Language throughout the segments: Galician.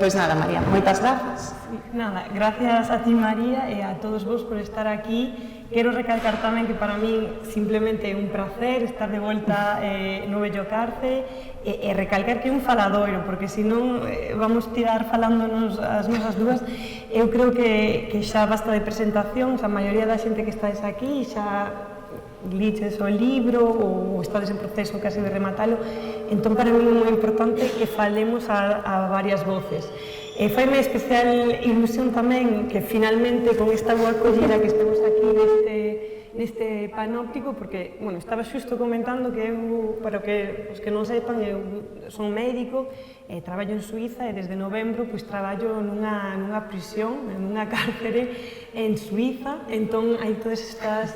Pois nada, María, moitas grazas. Nada, gracias a ti, María, e a todos vos por estar aquí. Quero recalcar tamén que para mí simplemente é un placer estar de volta no Vello Carce e recalcar que é un faladoiro, porque senón vamos tirar falándonos as nosas dúas. Eu creo que xa basta de presentacións, a maioría da xente que estáis aquí xa liches o libro ou estades en proceso casi de rematalo, entón para mí é moi importante que falemos a varias voces. E faime especial ilusión tamén que finalmente con esta boa acollida que estamos aquí neste panóptico, porque, bueno, estaba xusto comentando que eu, para os que non sepan, eu son médico, traballo en Suiza e desde novembro pois traballo nunha prisión, nunha cárcere en Suiza, entón hai todos estes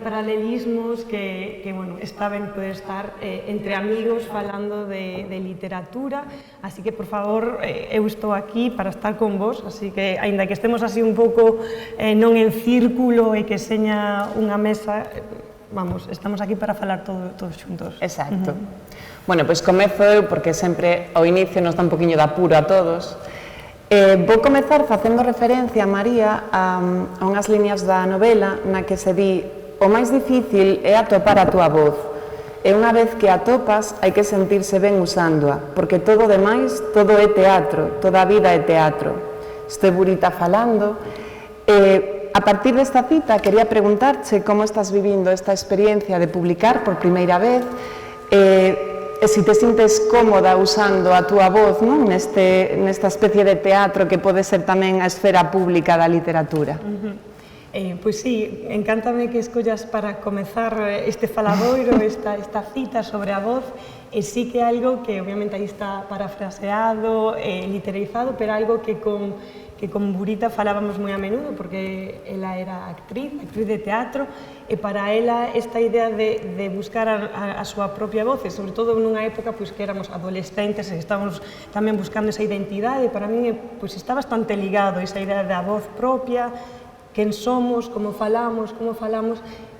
paralelismos que bueno, está ben poder estar entre amigos falando de literatura, así que, por favor, eu estou aquí para estar con vos, así que, aínda que estemos así un pouco non en círculo e que seña unha mesa, vamos, estamos aquí para falar todos xuntos. Exacto. Bueno, pois comezo eu, porque sempre ao inicio nos dá un poquinho de apuro a todos. Vou comezar facendo referencia, María, a unhas líneas da novela na que se di: o máis difícil é atopar a túa voz, e unha vez que a atopas hai que sentirse ben usándoa, porque todo demais, todo é teatro, toda a vida é teatro. Este Burita falando. A partir desta cita, quería preguntarche como estás vivindo esta experiencia de publicar por primeira vez, e se te sintes cómoda usando a túa voz nesta especie de teatro que pode ser tamén a esfera pública da literatura. Pois sí, encántame que escollas para comezar este faladoiro, esta cita sobre a voz, e sí que é algo que obviamente aí está parafraseado, literalizado, pero algo que con Burita falábamos moi a menudo, porque ela era actriz de teatro, e para ela esta idea de buscar a súa propia voz, e sobre todo nunha época pois, que éramos adolescentes e estábamos tamén buscando esa identidade, para min pois, está bastante ligado esa idea da voz propia, quen somos, como falamos,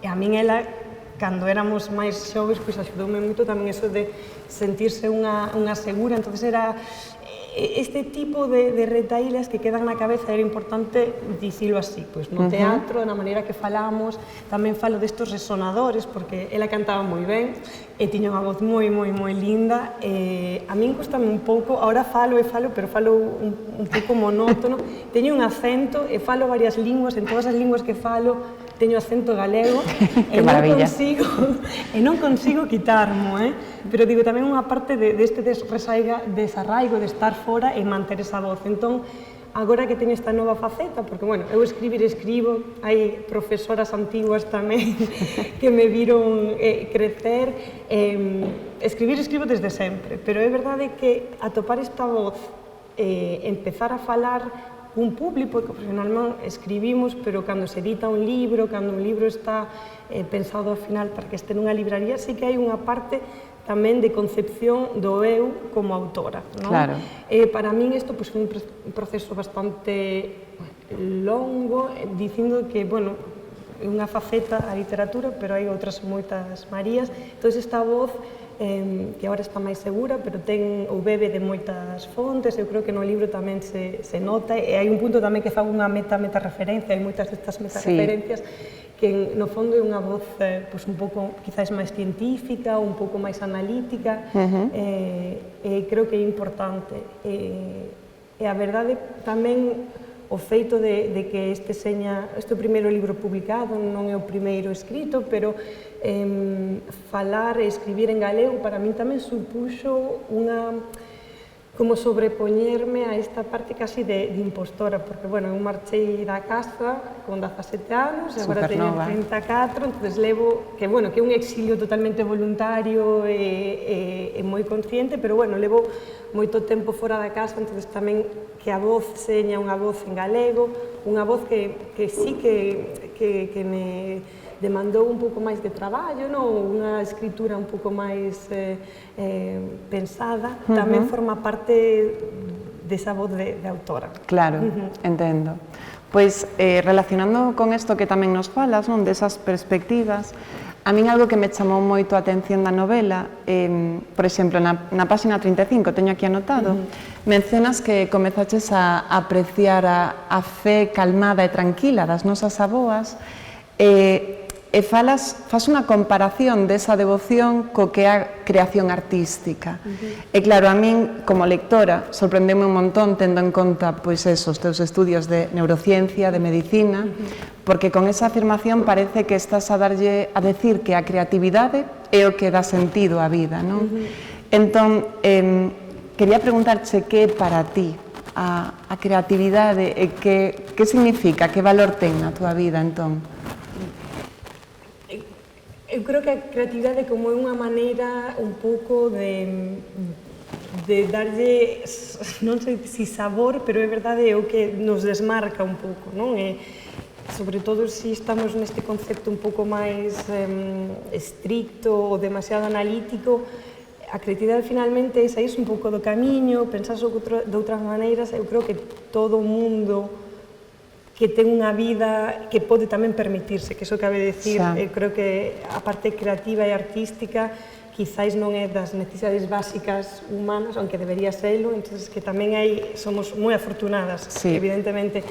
e a min ela, cando éramos máis xoves, pois axudoume moito tamén eso de sentirse unha segura, entonces era este tipo de retaílas que quedan na cabeza, era importante dicilo así, pois no teatro, na maneira que falamos, tamén falo destos resonadores, porque ela cantaba moi ben, e tiña unha voz moi linda, e a min costame un pouco, agora falo, pero falo un pouco monótono, teño un acento, e falo varias linguas, en todas as linguas que falo, teño acento galego, e non consigo quitarmo, pero digo, tamén unha parte deste desarraigo de estar fora e manter esa voz. Entón, agora que teño esta nova faceta, porque, bueno, eu escribo, hai profesoras antiguas tamén que me viron crecer, escribo desde sempre, pero é verdade que atopar esta voz, empezar a falar un público, porque profesionalmente escribimos, pero cando se edita un libro, cando un libro está pensado ao final para que este nunha libraría, sí que hai unha parte tamén de concepción do eu como autora, non? Claro. Para min isto foi un proceso bastante longo, dicindo que, bueno, é unha faceta a literatura, pero hai outras moitas Marías, entón esta voz que agora está máis segura, pero ou bebe de moitas fontes, eu creo que no libro tamén se nota, e hai un punto tamén que fago unha meta-referencia, hai moitas destas meta-referencias, que no fondo é unha voz un pouco, quizás máis científica, un pouco máis analítica, e creo que é importante. E a verdade tamén, o feito de que este é o primeiro libro publicado, non é o primeiro escrito, pero falar e escribir en galego para min tamén supuxo unha como sobrepoñerme a esta parte casi de impostora, porque, bueno, eu marchei da casa con 17 anos, e agora teño 34, entonces levo, que, bueno, que é un exilio totalmente voluntario e moi consciente, pero, bueno, levo moito tempo fora da casa, entonces tamén que a voz seña unha voz en galego, unha voz que sí que me demandou un pouco máis de traballo, unha escritura un pouco máis pensada, tamén forma parte desa voz de autora. Claro, entendo. Pois, relacionando con isto que tamén nos falas, desas perspectivas, A min algo que me chamou moito a atención da novela, por exemplo, na páxina 35, teño aquí anotado, mencionas que comezaches a apreciar a fe calmada e tranquila das nosas aboas, e fas unha comparación desa devoción co que é a creación artística. E claro, a min, como lectora, sorprendeu-me un montón tendo en conta, pois eso, os teus estudios de neurociencia, de medicina, porque con esa afirmación parece que estás a darlle a decir que a creatividade é o que dá sentido á vida, non? Entón, quería preguntarche que para ti a creatividade e que significa, que valor ten na túa vida, entón? Eu creo que a creatividade como é unha maneira un pouco de darlle, non sei se sabor, pero é verdade é o que nos desmarca un pouco, non? E, sobre todo se estamos neste concepto un pouco máis estricto ou demasiado analítico, a creatividade finalmente é saírse un pouco do camiño, pensar de outras maneiras. Eu creo que todo o mundo que ten unha vida que pode tamén permitirse, que iso cabe decir, eu creo que a parte creativa e artística quizáis non é das necesidades básicas humanas, aunque debería serlo, entonces que tamén somos moi afortunadas, evidentemente,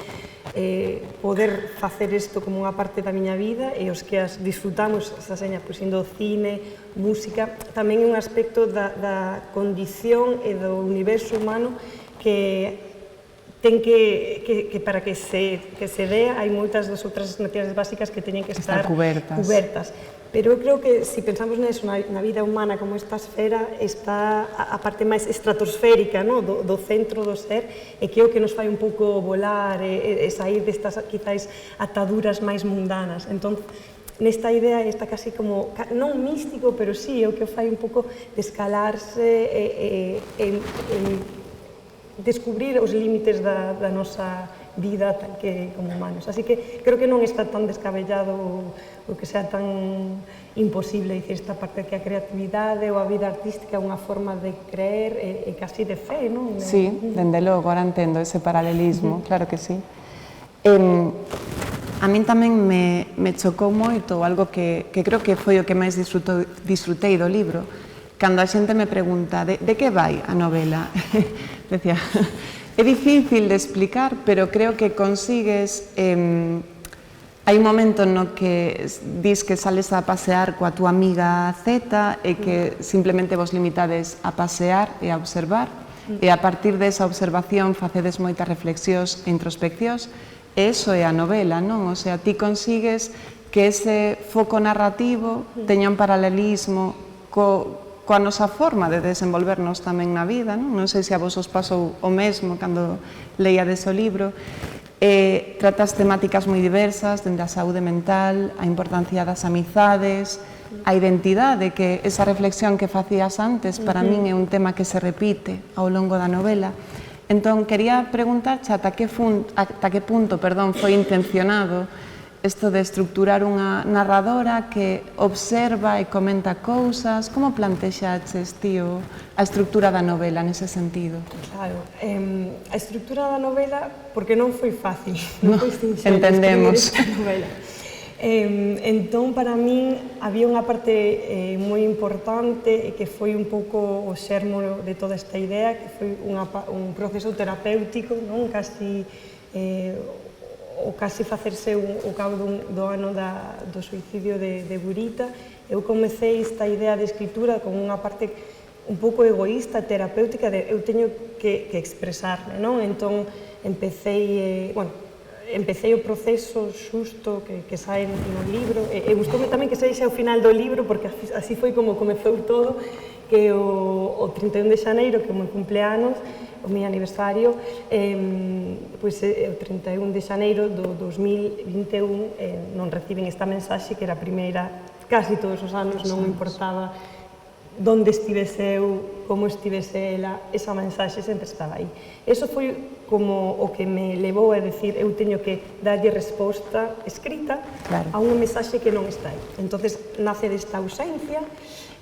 poder facer isto como unha parte da miña vida, e os que as disfrutamos, esa seña, pois, indo ao cine, música, tamén é un aspecto da condición e do universo humano que ten que para que se dea, hai moitas das outras necesidades básicas que teñen que estar cubertas. Pero eu creo que, se pensamos neso, na vida humana como esta esfera, está a parte máis estratosférica do centro do ser, e que é o que nos fai un pouco volar e sair destas, quizáis, ataduras máis mundanas. Entón, nesta idea está casi como, non místico, pero sí, é o que fai un pouco de escalarse e descubrir os límites da nosa vida como humanos. Así que creo que non está tan descabellado o que sea tan imposible dicir esta parte que a creatividade ou a vida artística é unha forma de creer e casi de fe, non? Sí, dende logo, agora entendo ese paralelismo, claro que sí. A min tamén me chocou moito algo que creo que foi o que máis disfrutei do libro, cando a xente me pregunta de que vai a novela. Decía, é difícil de explicar, pero creo que consigues... Hai un momento no que dis que sales a pasear coa túa amiga Zeta e que simplemente vos limitades a pasear e a observar, e a partir desa observación facedes moitas reflexións e introspeccións, e iso é a novela, non? O sea, ti consigues que ese foco narrativo teña un paralelismo coa nosa forma de desenvolvernos tamén na vida, non? Non sei se a vos os pasou o mesmo cando leíades o libro. Tratas temáticas moi diversas, dende a saúde mental, a importancia das amizades, a identidade, que esa reflexión que facías antes, para min é un tema que se repite ao longo da novela. Entón, quería preguntarche ata que punto foi intencionado isto de estructurar unha narradora que observa e comenta cousas. Como plantexaches, tío, a estructura da novela nese sentido? Claro, a estructura da novela, porque non foi fácil, non foi sinxelo escribir esta novela. Entón, para min, había unha parte moi importante e que foi un pouco o xermo de toda esta idea, que foi un proceso terapéutico, non? Casi facerse o cabo do ano do suicidio de Burita. Eu comecei esta idea de escritura con unha parte un pouco egoísta, terapéutica, de eu teño que expresarme, non? Entón, empecei o proceso xusto que sae no libro, e gustoume tamén que saixe ao final do libro, porque así foi como comezou todo, que o 31 de xaneiro, que é o meu cumpleanos, o meu aniversario, pois o 31 de xaneiro do 2021 non reciben esta mensaxe, que era a primeira, casi todos os anos, non me importaba onde estivese eu, como estivese ela, esa mensaxe sempre estaba aí. Eso foi como o que me levou a decir, eu teño que darlle resposta escrita a unha mensaxe que non está aí. Entonces, nace desta ausencia,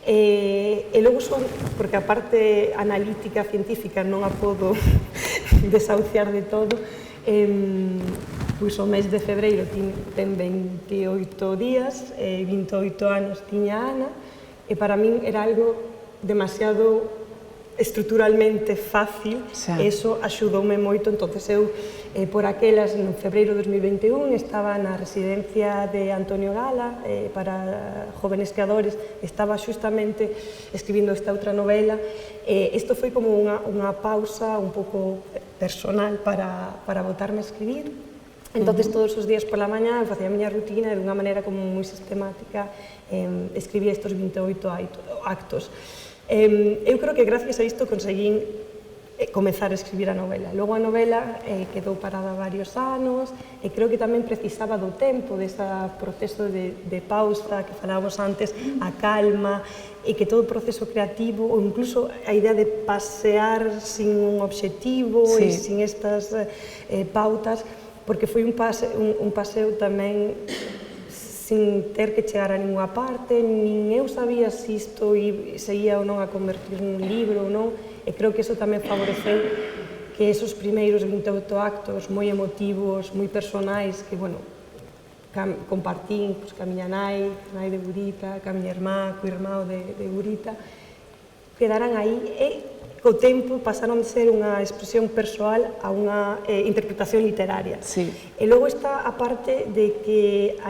e logo son, porque a parte analítica, científica, non a podo desahuciar de todo, pois o mes de febreiro ten 28 días, 28 anos tiña Ana, e para min era algo demasiado estruturalmente fácil, e iso axudoume moito. Entonces eu, por aquelas, en febreiro de 2021, estaba na residencia de Antonio Gala para jóvenes creadores, estaba xustamente escribindo esta outra novela. Isto foi como unha pausa un pouco personal para botarme a escribir. Entonces, todos os días pola mañá, eu facía a miña rutina e dunha maneira como moi sistemática escribía estes 28 actos. Eu creo que gracias a isto conseguín comezar a escribir a novela. Logo a novela quedou parada varios anos e creo que tamén precisaba do tempo, dese proceso de pausa que falábamos antes, a calma, e que todo o proceso creativo, ou incluso a idea de pasear sin un obxectivo e sin estas pautas, porque foi un paseo tamén sin ter que chegar a ninguna parte, nin eu sabía se isto se ia ou non a convertir nun libro ou non, e creo que iso tamén favoreceu que esos primeiros 28 actos moi emotivos, moi personais, que, bueno, compartín ca miña nai de Burita, ca miña irmá, co irmão de Burita, quedaran aí e co tempo pasaron de ser unha expresión persoal a unha interpretación literaria. E logo está a parte de que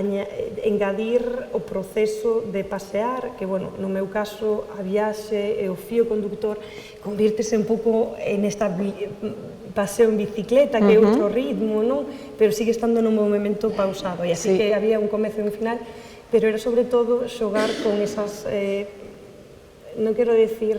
engadir o proceso de pasear, que, bueno, no meu caso, a viaxe e o fío conductor convírtese un pouco en esta paseo en bicicleta, que é outro ritmo, non? Pero sigue estando nun movimento pausado, e así que había un comezo e un final, pero era sobre todo xogar con esas, non quero dicir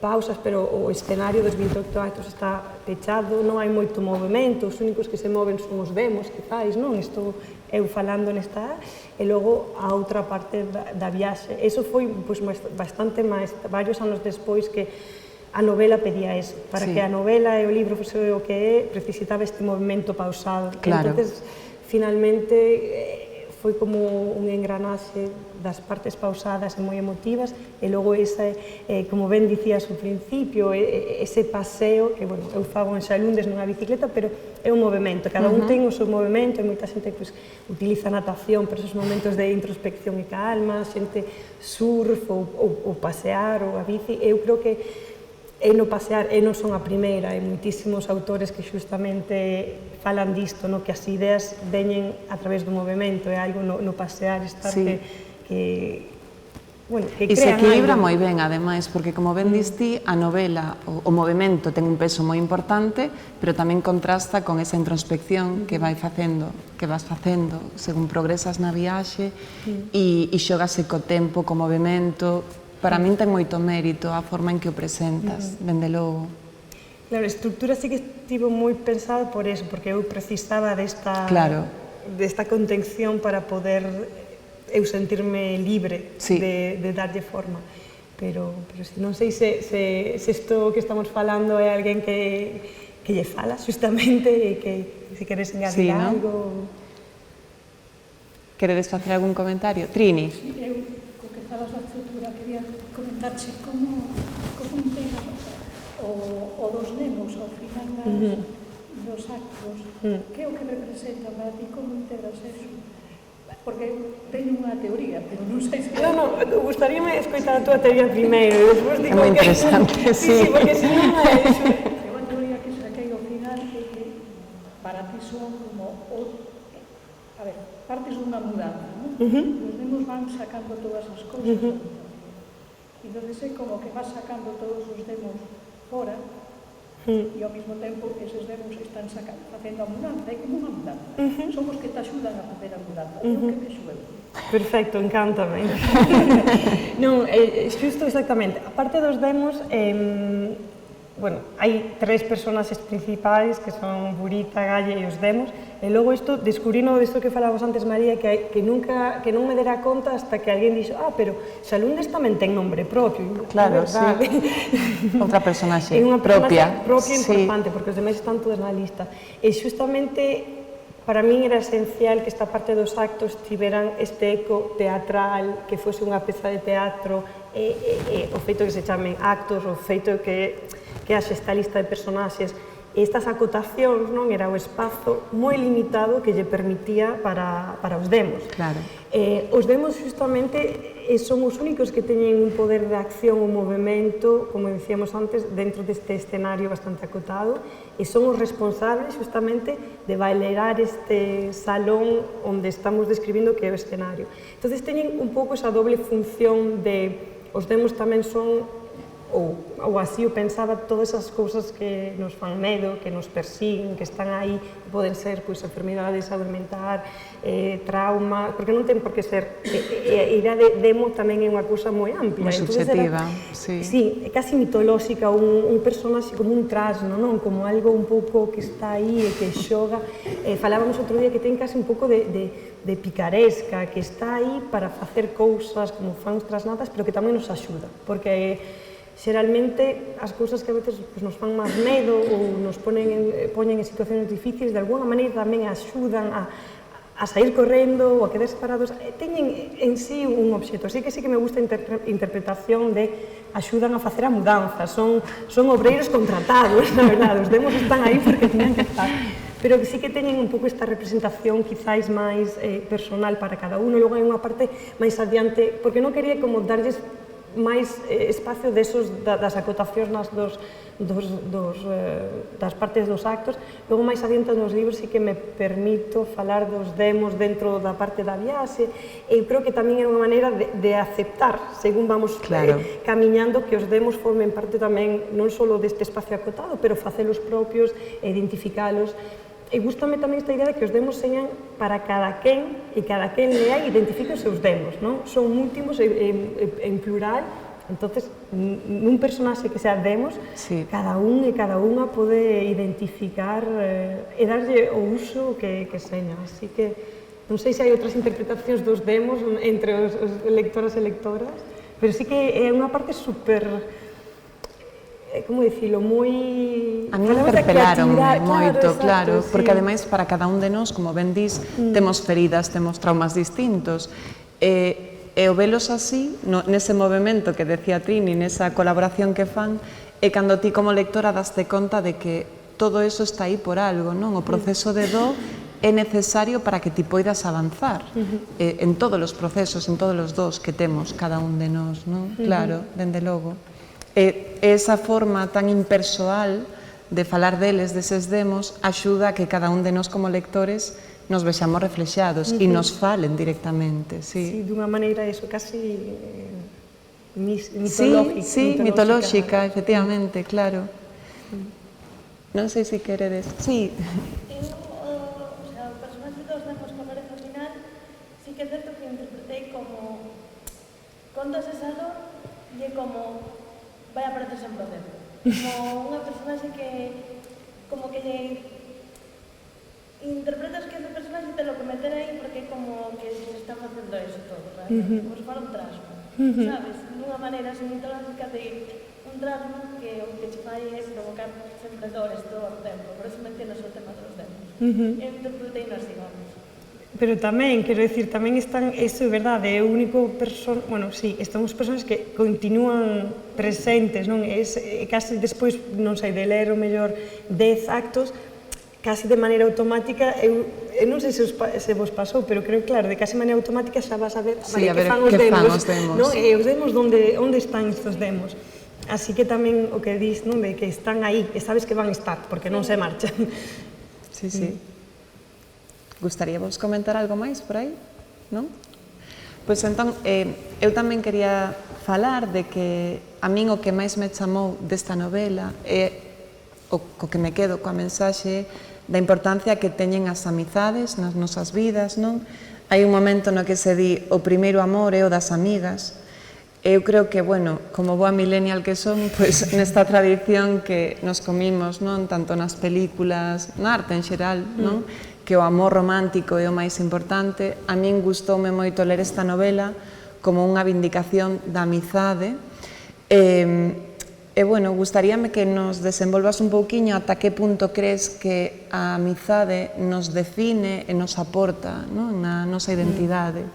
pausas, pero o escenario dos 28 actos está pechado, non hai moito movimento, os únicos que se moven son os demos, quizás, non? Estou eu falando nesta, e logo a outra parte da viaxe. Eso foi bastante máis, varios anos despois, que a novela pedía eso. Para que a novela e o libro fose o que é, precisitaba este movimento pausado. Entonces, finalmente, foi como un engranaxe das partes pausadas e moi emotivas, e logo ese, como ben dicías ao principio, ese paseo, que, bueno, eu fago en Xalundes nunha bicicleta, pero é un movimento, cada un ten o seu movimento, e moita xente utiliza a natación para esos momentos de introspección e calma, xente surf ou pasear ou a bici. Eu creo que é no pasear, e non son a primeira, hai moitísimos autores que xustamente falan disto, que as ideas veñen a través do movimento, é algo no pasear, estar que crean algo. E se equilibra moi ben, ademais, porque, como ben diste, a novela, o movimento ten un peso moi importante, pero tamén contrasta con esa introspección que vas facendo según progresas na viaxe, e xogase co tempo, co movimento. Para min ten moito mérito a forma en que o presentas, dende logo. Claro, a estructura sí que estivo moi pensada por eso, porque eu precisaba desta contención para poder eu sentirme libre de darlle forma. Pero non sei se isto que estamos falando é alguén que lle fala, justamente, e que se queres engadir algo. Queredes facer algún comentario? Trini? Eu, co que falas da estrutura, quería comentarche como integra o dos nemos ao final dos actos, que é o que representa para ti, como integras eso? Porque eu teño unha teoría, pero non sei se... Non, gustaríame escoitar a túa teoría primeiro, e despois digo que... É moi interesante, sí, porque se non é iso... É unha teoría que se que ao final é que para ti son como... A ver, partes dunha mudanza, non? Os nemos van sacando todas as cousas, e entonces é como que vas sacando todos os demos fora, e ao mesmo tempo eses demos están facendo a mudanza, é como unha mudanza. Son os que te axudan a facer a mudanza, é o que vexo eu. Perfecto, encántame. Non, xusto exactamente. A parte dos demos, bueno, hai tres personaxes principais, que son Burita, Galle e os demos, e logo isto, descubrino isto que falábamos antes, María, que non me dera conta hasta que alguén dixo, pero Xalundes tamén ten nombre propio. Claro, sí. Outra personaxe propia. É unha personaxe propia importante, porque os demais están todos na lista. E xustamente, para min era esencial que esta parte dos actos tiveran este eco teatral, que fose unha peza de teatro, e o feito que se chamen actos, o feito que haxe esta lista de personaxes, estas acotacións, non, era o espazo moi limitado que lle permitía para os demos. Claro. Os demos justamente son os únicos que teñen un poder de acción ou movimento, como dicíamos antes, dentro deste escenario bastante acotado, e son os responsables justamente de bailar este salón onde estamos describindo que é o escenario. Entón, teñen un pouco esa doble función de os demos tamén son, ou así o pensaba, todas esas cousas que nos fan medo, que nos persiguen, que están aí, poden ser enfermidades, saúde mental, trauma, porque non ten por que ser, a idea de demo tamén é unha cousa moi ampla. Moi subjetiva, sí. Sí, é casi mitolóxica, un personaxe como un trasno, non? Como algo un pouco que está aí e que xoga. Falábamos outro día que ten casi un pouco de picaresca, que está aí para facer cousas como fans trasnadas, pero que tamén nos axuda, porque xeralmente as cousas que a veces nos fan máis medo ou nos poñen en situacións difíciles, de alguna maneira tamén axudan a sair correndo ou a quedarse parados, teñen en sí un obxeto. Así que me gusta a interpretación de axudan a facer a mudanza, son obreiros contratados, na verdade, os demos están aí porque teñen que estar. Pero sí que teñen un pouco esta representación quizáis máis personal para cada uno, e logo hai unha parte máis adiante, porque non quería como darlles máis espacio das acotacións das partes dos actos. Logo máis adiante nos libros sí que me permito falar dos demos dentro da parte da viaxe, e creo que tamén é unha maneira de aceptar, según vamos camiñando, que os demos formen parte tamén non só deste espacio acotado, pero facelos propios, identificalos. E gústame tamén esta idea de que os demos señan para cada quen, e cada quen lea e identifique os seus demos, non? Son múltiplos en plural, entonces, nun personaxe que sea demos, cada un e cada unha pode identificar e darlle o uso que seña. Así que, non sei se hai outras interpretacións dos demos entre os lectoras e lectoras, pero sí que é unha parte super... como dicilo, moi... A mí me interpelaron moito, claro, porque ademais para cada un de nós, como ben dís, temos feridas, temos traumas distintos, e o velos así, nese movimento que decía Trini, nesa colaboración que fan, é cando ti como lectora daste conta de que todo eso está aí por algo, non? O proceso de do é necesario para que ti poidas avanzar en todos os procesos, en todos os dos que temos cada un de nós, non? Claro, dende logo. E esa forma tan impersoal de falar deles, deses demos, axuda a que cada un de nós como lectores nos vexamos reflexados e nos falen directamente. Sí, dunha maneira eso, casi mitológica. Sí, mitolóxica, efectivamente, claro. Non sei se queredes... Sí. O personaxe dos demos que aparece ao final, sí que é certo que interpretei como contas esa dor e é como vai aparecer sempre o demo. Como unha personaxe que como que interpretas que ese personaxe te lo que meter aí porque é como que se está facendo eso todo, como se fala un trasno, sabes? Dunha maneira así mitológica de un trasno que o que che fai é provocar sempre dores todo o tempo, por eso mencionas o tema dos demos. Eu interpretei así, vamos. Pero tamén, quero dicir, tamén están, iso é verdade, é o único bueno, sí, están os personas que continúan presentes, non? Casi despois, non sei, de ler o mellor 10 actos, casi de maneira automática, eu non sei se vos pasou, pero creo, claro, de casi maneira automática xa vas a ver que fan os demos, e os demos onde están estes demos. Así que tamén o que dis, non, de que están aí, e sabes que van estar, porque non se marchan. Sí, sí. Gustaríavos comentar algo máis por aí? Non? Pois entón, eu tamén quería falar de que a min o que máis me chamou desta novela é o que me quedo coa mensaxe da importancia que teñen as amizades nas nosas vidas, non? Hai un momento no que se di o primeiro amor é o das amigas. Eu creo que, bueno, como boa millennial que son, pois nesta tradición que nos comimos, non? Tanto nas películas, na arte en xeral, non? Que o amor romántico é o máis importante. A min gustoume moito ler esta novela como unha vindicación da amizade. E, bueno, gustaríame que nos desenvolvas un pouquiño ata que punto crees que a amizade nos define e nos aporta, non? Na nosa identidade.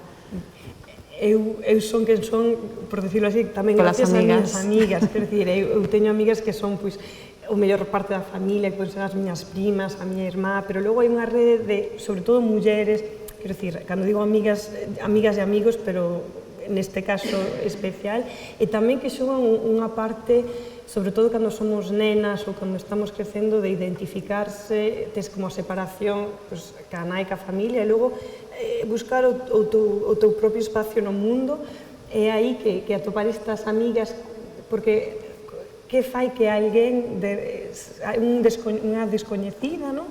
Eu son quen son, por decirlo así, tamén gracias a minhas amigas. Quer dicir, eu teño amigas que son, pois, o mellor parte da familia, que poden ser as miñas primas, a miña irmá, pero logo hai unha rede de, sobre todo, mulleres, quero dicir, cando digo amigas e amigos, pero neste caso especial, e tamén que xogan unha parte, sobre todo cando somos nenas ou cando estamos crecendo, de identificarse, tes como a separación, pues, ca nai, ca familia, e logo buscar o teu propio espacio no mundo, e aí que atopar estas amigas, porque que fai que alguén, unha descoñecida, non?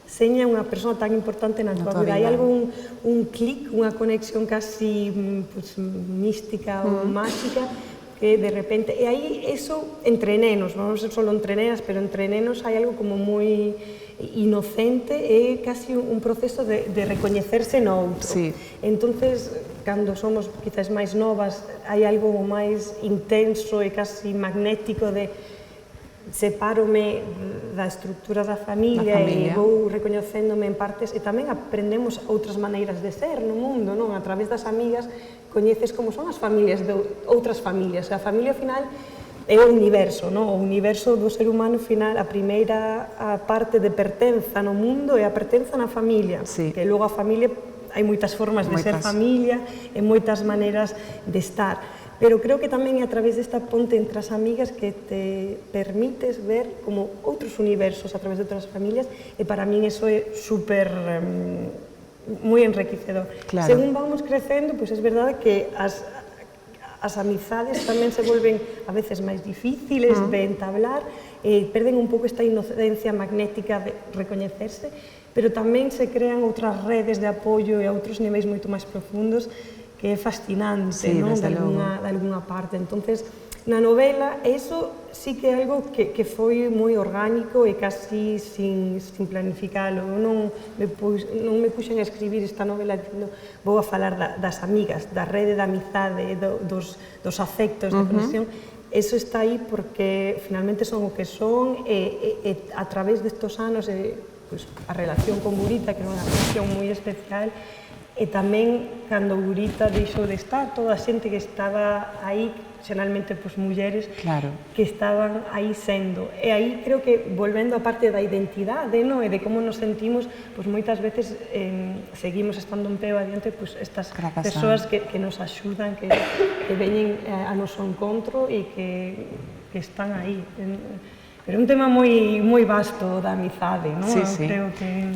Seña unha persoa tan importante na tua vida. Hai algo, un clic, unha conexión casi mística ou máxica, que de repente, e aí eso entre nenos, non sei só entre nenas, pero entre nenos hai algo como moi inocente, é casi un proceso de recoñecerse no outro. Sí. Entonces, cando somos quizás máis novas, hai algo máis intenso e casi magnético de sepárome da estructura da familia e vou recoñecéndome en partes, e tamén aprendemos outras maneiras de ser no mundo, non? A través das amigas coñeces como son as familias de outras familias. A familia, ao final, é o universo, non? O universo do ser humano, ao final, a primeira parte de pertenza no mundo é a pertenza na familia, que logo a familia hai moitas formas de ser familia e moitas maneiras de estar. Pero creo que tamén é a través desta ponte entre as amigas que te permites ver como outros universos a través de outras familias, e para min iso é super moi enriquecedor. Según vamos crecendo, pois é verdade que as amizades tamén se volven a veces máis difíciles de entablar, perden un pouco esta inocencia magnética de recoñecerse, pero tamén se crean outras redes de apoio e a outros niveis moito máis profundos, que é fascinante, non? De alguna parte. Entonces, na novela, eso sí que é algo que foi moi orgánico e casi sin planificalo. Non me puxen a escribir esta novela dicindo vou a falar das amigas, da rede da amizade, dos afectos, da conexión. Eso está aí porque finalmente son o que son, e a través destos anos, a relación con Gurita, que é unha relación moi especial, e tamén, cando Gurita deixou de estar, toda a xente que estaba aí, xeralmente mulleres, que estaban aí sendo. E aí creo que, volvendo á parte da identidade, e de como nos sentimos, moitas veces seguimos estando un peo adiante estas persoas que nos axudan, que veñen a noso encontro e que están aí. Pero é un tema moi vasto da amizade, non? Sí, sí.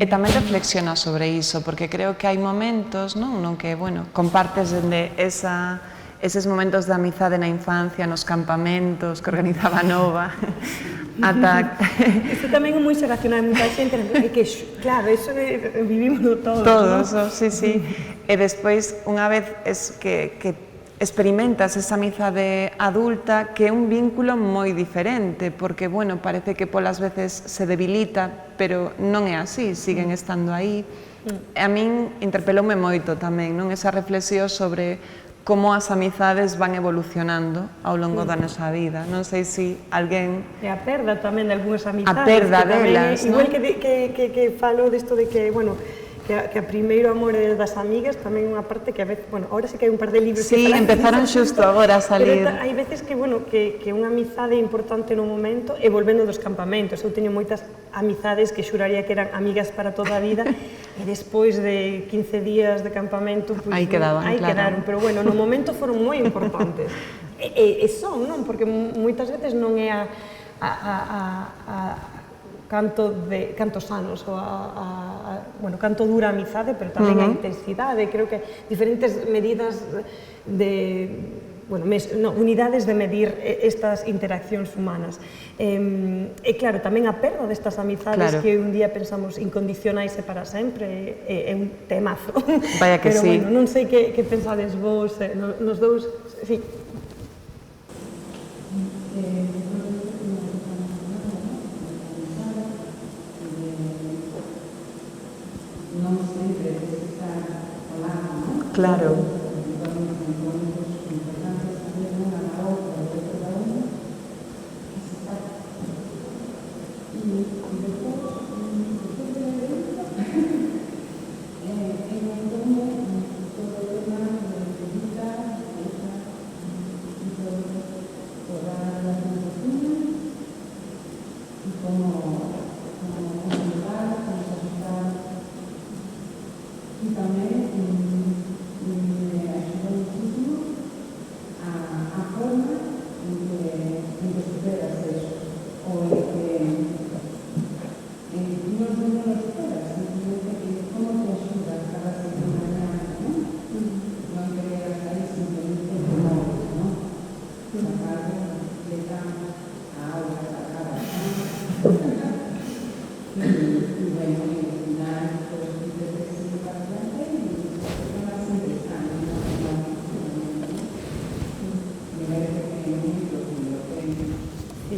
E tamén reflexiona sobre iso, porque creo que hai momentos, non que, bueno, compartes dende eses momentos de amizade na infancia, nos campamentos que organizaba Nova, ata... Isto tamén é moi xeracional, moita xente, que, claro, iso vivimos todos, todos, sí, sí. E despois, unha vez, que experimentas esa amizade adulta, que é un vínculo moi diferente, porque, bueno, parece que polas veces se debilita, pero non é así, siguen estando aí. A min interpeloume moito tamén, non? Esa reflexión sobre como as amizades van evolucionando ao longo da nosa vida. Non sei se alguén... E a perda tamén de algunhas amizades. A perda delas, non? Igual que falo disto de que, bueno, que a primeiro amor é das amigas, tamén unha parte que a veces, bueno, ahora sí que hai un par de libros que falan. Sí, empezaron xusto agora a salir. Pero hai veces que, bueno, que unha amizade importante no momento, e volvendo dos campamentos, eu teño moitas amizades que xuraría que eran amigas para toda a vida, e despois de 15 días de campamento, aí quedaron, pero bueno, no momento foron moi importantes. E son, non? Porque moitas veces non é cantos anos, bueno, canto dura a amizade, pero tamén a intensidade. Creo que diferentes medidas unidades de medir estas interaccións humanas. E claro, tamén a perda destas amizades que un día pensamos incondicionais e para sempre, é un temazo. Vaya que sí. Pero bueno, non sei que pensades vos, nos dous, sí. Claro.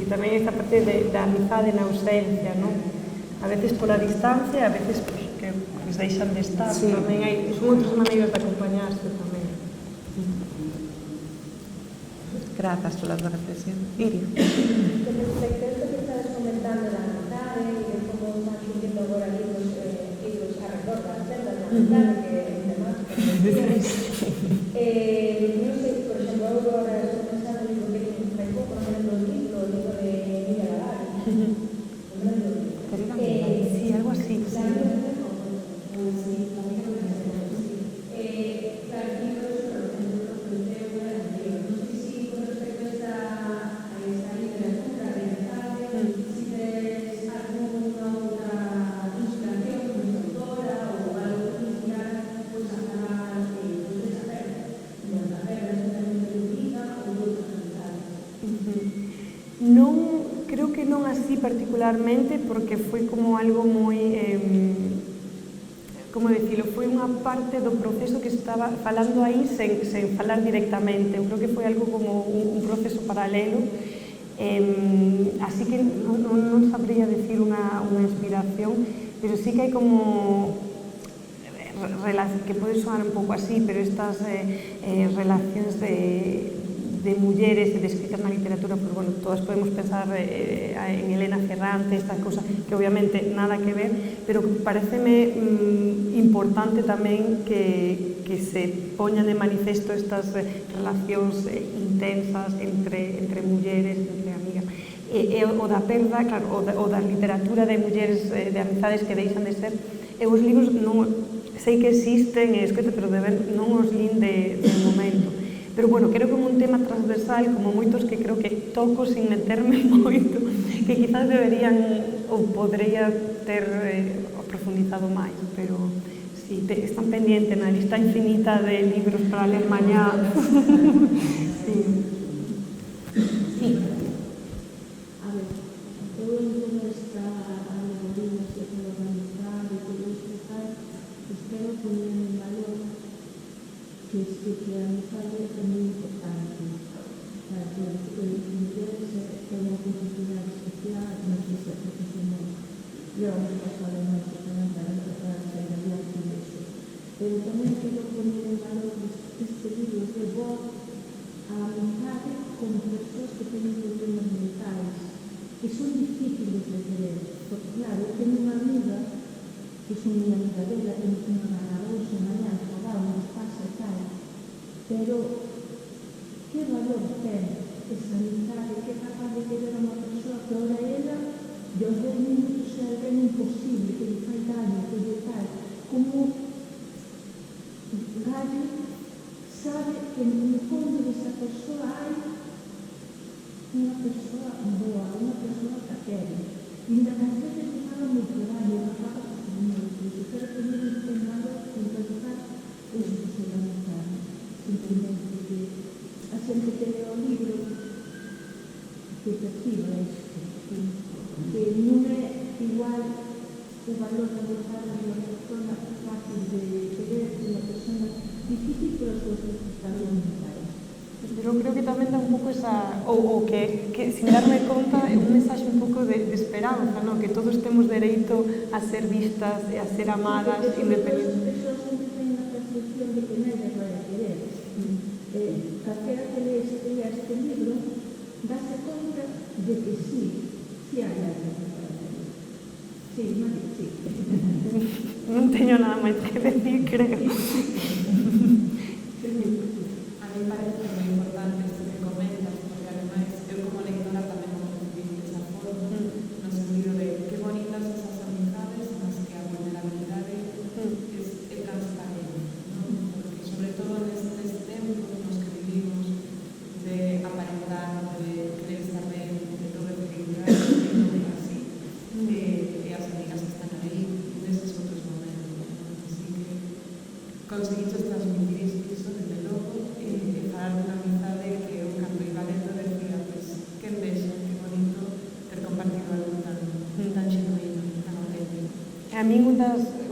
Tamén esta parte da amizade na ausencia, non? A veces pola distancia, a veces pues, que pues, deixan de estar, sí. Tamén hai, son outras maneiras de acompañarse tamén. Grazas pola tua reflexión. Iria. Con respecto a isto que estás comentando da amizade e de como están surgindo agora libros arredor das tendas da amizade, que é un tema non sei, por exemplo, agora estou pensando en libro que me pouco, por exemplo, o libro de Miguel Alari. Sí, algo así. Non, creo que non así particularmente, porque foi como algo moi, como decirlo, foi unha parte do proceso que estaba falando aí sen falar directamente. Eu creo que foi algo como un proceso paralelo, así que non sabría decir unha inspiración, pero sí que hai como que pode soar un pouco así, pero estas relacións de mulleres e descritas na literatura, pues, bueno, todas podemos pensar en Elena Ferrante, estas cousas que obviamente nada que ver, pero pareceme importante tamén que se poñan de manifesto estas relacións intensas entre mulleres, entre amigas. E o da perda, claro, o da literatura de mulleres, de amizades que deixan de ser, e os libros non sei que existen e escrito, pero non os lin de momento. Pero, bueno, creo que como un tema transversal, como moitos que creo que toco sin meterme moito, que quizás deberían ou podría ter profundizado máis, pero sí, están pendientes na lista infinita de libros para ler mañá. Sí. Sí. A ver, todo el tema está alegoría, se puede organizar y todo esto tal, espero poner en valor que es que la amizade é moi importante para que os mulleres teñan oportunidade especial na vida profesional. E ao ano pasado non se poden para sair adiante disso. Pero tamén quero poner en valor este libro de voz a amizade con persoas que teñen problemas mentais, que son difíciles de querer. Porque, claro, eu teño unha amiga que son unha amiga dela, que nos agarramos mañá, nos pasa e tal, pero que valor ten esa amizade, que é capaz de querer a unha persoa que ora ela e aos 10 minutos é alguén imposible, que lle fai daño, que lle tal, como Gallo sabe que no fondo desa persoa hai unha persoa boa, unha persoa que quere, e ainda que as veces lle fala moito daño, que fala moito, pero que non ten nada en realidad eso que se va a notar, simplemente que a xente que leo o libro que perciba isto, que non é igual o valor da amizade de unha persona fácil de querer, de unha persona difícil por as súas circunstancias mentales. Pero creo que tamén dá un pouco esa, ou que sin darme conta, é un mensaxe un pouco de esperanza, ¿no? Que todos temos dereito a ser vistas e a ser amadas independentemente. As persoas sempre teñen a percepción de que nadie vai a querer. Calquera que lea este libro dáse conta de que sí hai alguén que vai a querer. Sí, María, sí. Non teño nada máis que decir, creo. A mí parece moi importante isto que comentas, porque ademais eu como lectora tamén o percibí desa forma, no sentido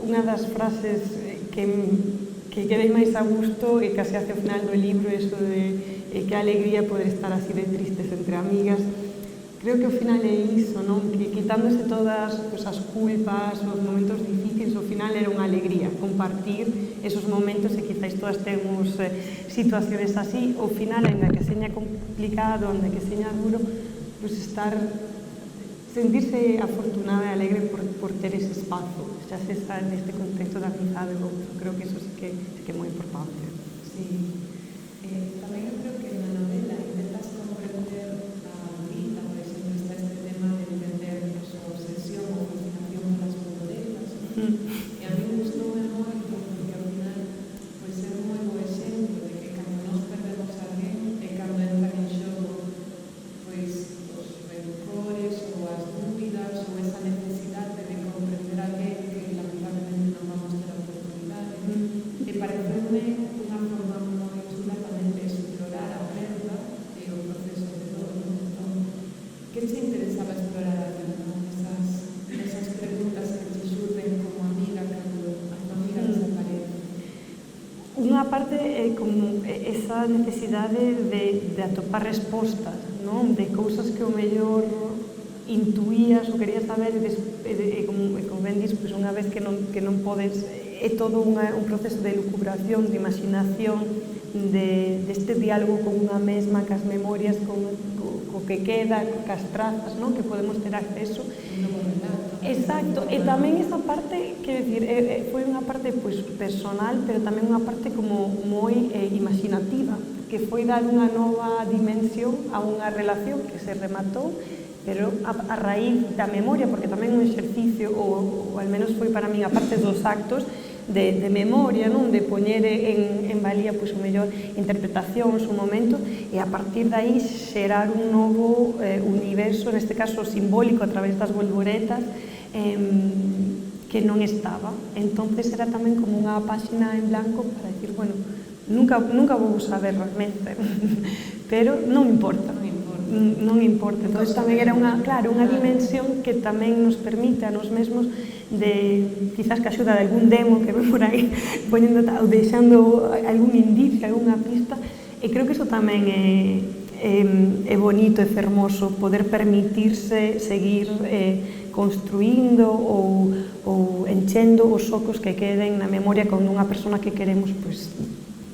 unha das frases que quedei máis a gusto e case hacia o final do libro, eso de que alegría poder estar así de tristes entre amigas. Creo que ao final é iso, non? Que quitándose todas pues, as culpas, os momentos difíciles, ao final era unha alegría compartir esos momentos e quizáis todas temos situaciones así, ao final, en que seña complicado, en que seña duro, pues sentirse afortunada e alegre por ter ese espazo, xa se está neste contexto de amizade ou outro. Creo que eso sí que é moi importante. Sí. Tamén eu creo que na novela intentas comprender a Brita, por exemplo, está este tema de entender a súa obsesión ou fascinación polas polvoretas. E a mí gustoume moito porque ao final pois é un moi bo exemplo de que cando nos perdemos a alguén e cando entran en xogo pois os rencores ou as dúbidas ou esa necesidade de comprender a alguén que lamentablemente non vamos ter a oportunidade. E pareceume unha forma moi chula tamén de explorar a perda e o proceso de dor. Entón, que te interesaba explorar a ti, non? Esas preguntas que te xurden como amiga cando a tua amiga desaparece. Unha parte é como esa necesidade de atopar respostas, non? De cousas que o mellor intuías ou querías saber e como ben dis, pois unha vez que non podes, é todo un proceso de elucubración, de imaginación, deste diálogo con unha mesma, cas memorias, co que queda, cas trazas, non? Que podemos ter acceso. Exacto, e tamén esa parte, quero dicir, foi unha parte pois, personal, pero tamén unha parte como moi imaginativa, que foi dar unha nova dimensión a unha relación que se rematou, pero a raíz da memoria, porque tamén un exercicio, ou al menos foi para min a parte dos actos, de memoria, non? De poñer en valía pois, o mellor interpretacións, un momento, e a partir de aí xerar un novo universo, neste caso simbólico, a través das bolboretas, que non estaba. Entonces era tamén como unha páxina en blanco para decir, bueno, nunca vou saber realmente, pero non importa. Non importa. Entón, tamén era unha dimensión que tamén nos permite a nos mesmos de, quizás que axuda de algún demo que ven por aí, poñendo ou deixando algún indicio, algunha pista, e creo que iso tamén é bonito e fermoso, poder permitirse seguir construindo ou enchendo os socos que queden na memoria con unha persona que queremos, pois,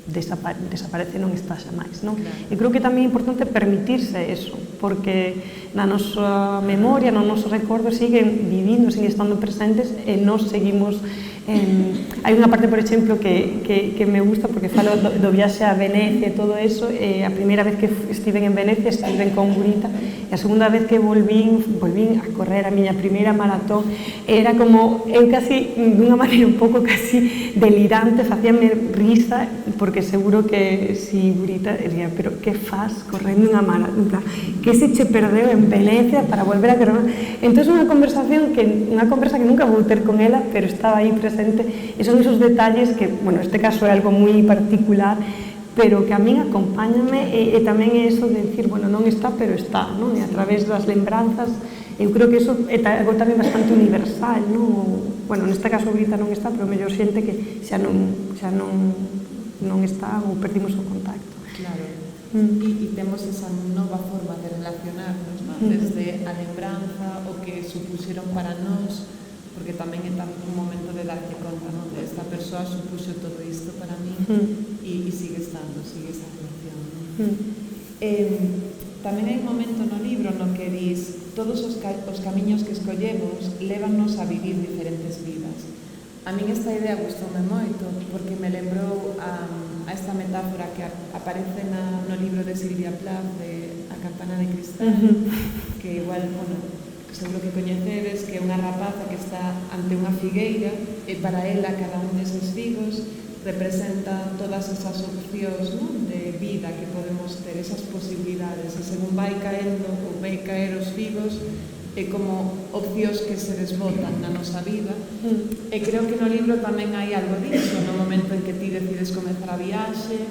desaparece, non está xa máis, non? E creo que tamén é importante permitirse eso, porque na nosa memoria, no noso recordo, siguen vivindo, siguen estando presentes e nós seguimos. Hai unha parte, por exemplo, que me gusta porque falo do viaxe a Venecia e todo eso, e a primeira vez que estiven en Venecia estiven con Brita, e a segunda vez que volvín a correr a miña primeira maratón, era como, eu casi, dunha maneira un pouco casi delirante, facíame risa, porque seguro que si Brita diría, pero que faz correndo unha maratón, que se che perdeu en Venecia para volver a correr? Entón, unha conversa que nunca vou ter con ela, pero estaba aí presente, e son esos detalles que, bueno, este caso é algo moi particular, pero que a min acompáñame, e tamén é eso de decir, bueno, non está, pero está, non? E a través das lembranzas, eu creo que eso é algo tamén bastante universal, non? Bueno, neste caso Brita non está, pero mellor xente que xa non está ou perdimos o contacto. Claro, e temos esa nova forma de relacionarnos, non? Desde a lembranza, o que supuxeron para nós, porque tamén é un momento de darte conta, non? De esta persoa supuxo todo isto para mí e sigue estando, sigue esa relación, non? Tamén hai un momento no libro no que dis todos os camiños que escollemos lévanos a vivir diferentes vidas. A min esta idea gustoume moito porque me lembrou a esta metáfora que aparece no libro de Silvia Plath de A campana de cristal, que igual, bueno, seguro que coñecedes, que é unha rapaza que está ante unha figueira e para ela cada un deses figos representa todas esas opcións, non? De vida que podemos ter, esas posibilidades, e según vai caendo ou vai caer os figos é como opcións que se desbotan na nosa vida, e creo que no libro tamén hai algo disso, no momento en que ti decides comezar a viaxe,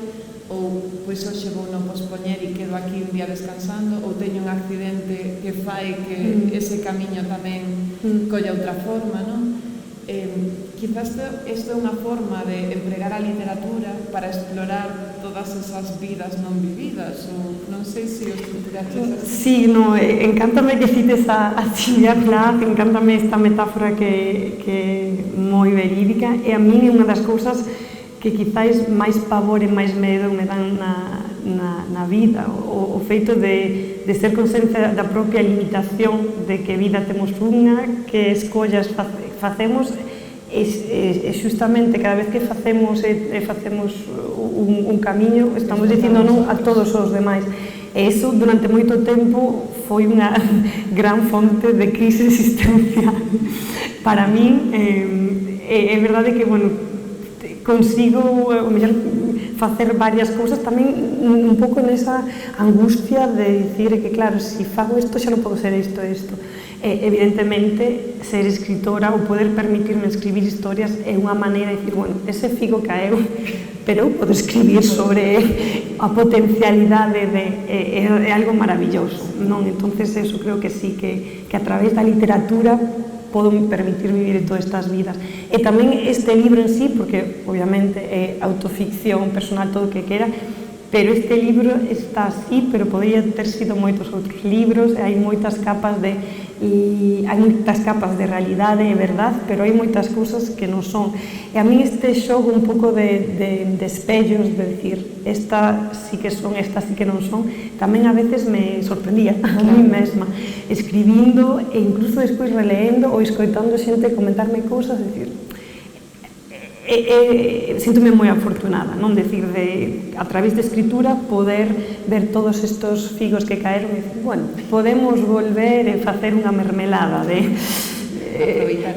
ou pois hoxe vou non pospoñer e quedo aquí un día descansando, ou teño un accidente que fai que ese camiño tamén colla outra forma, non? Quizás isto é unha forma de empregar a literatura para explorar todas esas vidas non vividas, ou non sei se o estruturaches así. Sí, no, encántame que cites a Silvia Plath, encántame esta metáfora que é moi verídica, e a min é unha das cousas que quizáis máis pavor e máis medo me dan na vida, o feito de ser consciente da propia limitación de que vida temos unha, que escollas facemos, e xustamente cada vez que facemos un camiño estamos dicindo non a todos os demais, e iso durante moito tempo foi unha gran fonte de crise existencial para min. É verdade que, bueno, consigo o mellor facer varias cousas tamén un pouco nesa angustia de dicir que claro, se fago isto xa non podo ser isto. Evidentemente, ser escritora ou poder permitirme escribir historias é unha maneira de dicir, bueno, ese figo caeu, pero eu podo escribir sobre a potencialidade é algo maravilloso, non? Entonces, eso creo que sí, que a través da literatura podo permitir vivir todas estas vidas. E tamén este libro en sí, porque obviamente é autoficción personal, todo o que quera, pero este libro está así, pero podría ter sido moitos outros libros, e hai moitas capas de realidade e verdade, pero hai moitas cousas que non son. E a mí este xogo un pouco de espellos, de dicir, esta sí que son, esta sí que non son, tamén a veces me sorprendía a mí mesma, escribindo e incluso despois releendo ou escoitando xente comentarme cousas, dicir, síntome moi afortunada, non? Decir, a través de escritura poder ver todos estos figos que caeron e dicir, bueno, podemos volver e facer unha mermelada de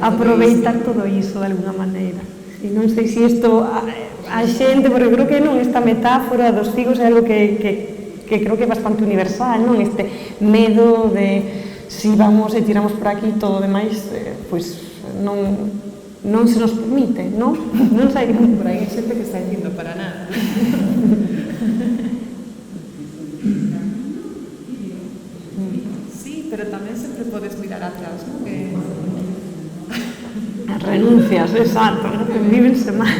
aproveitar todo iso de alguna maneira. E non sei se isto a xente, porque creo que non, esta metáfora dos figos é algo que creo que é bastante universal, non? Este medo de si vamos e tiramos por aquí todo o demais, pois non se nos permite, non? Non sei. Por aí hai xente que está dicindo para nada. Sí, pero tamén sempre podes mirar atrás, non? Renuncias, exacto, vívense mal.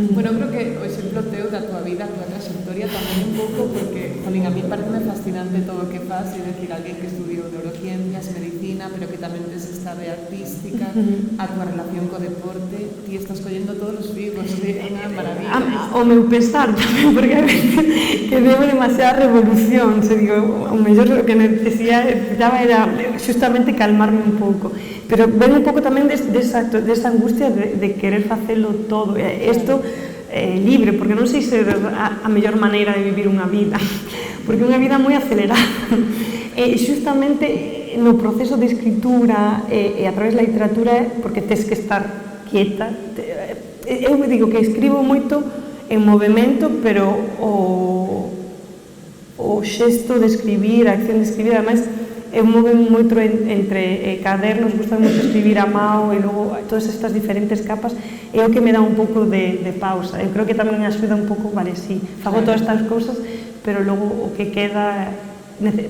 Bueno, creo que o exemplo teu da tua vida, a tua trayectoria tamén un pouco, porque, jolín, a mí parece fascinante todo o que faz, e decir, alguén que estudiou neurociencias, medicina, pero que tamén tes esta área artística, a tua relación co deporte, ti estás collendo todos os vivos, é unha maravilla. O meu pesar tamén, porque a veces que veo demasiada revolución, se digo, o mellor o que necesitaba era justamente calmarme un pouco, pero ven un pouco tamén desa angustia de querer facelo todo, isto libre, porque non sei se é a mellor maneira de vivir unha vida, porque unha vida moi acelerada, e justamente no proceso de escritura e a través da literatura, porque tes que estar quieta. Eu digo que escribo moito en movimento, pero o xesto de escribir, a acción de escribir, ademais, eu moven moito entre cadernos, gusta moito escribir a mao e logo todas estas diferentes capas, é o que me dá un pouco de pausa. Eu creo que tamén me axuda un pouco, vale, sí, fago todas estas cousas, pero logo o que queda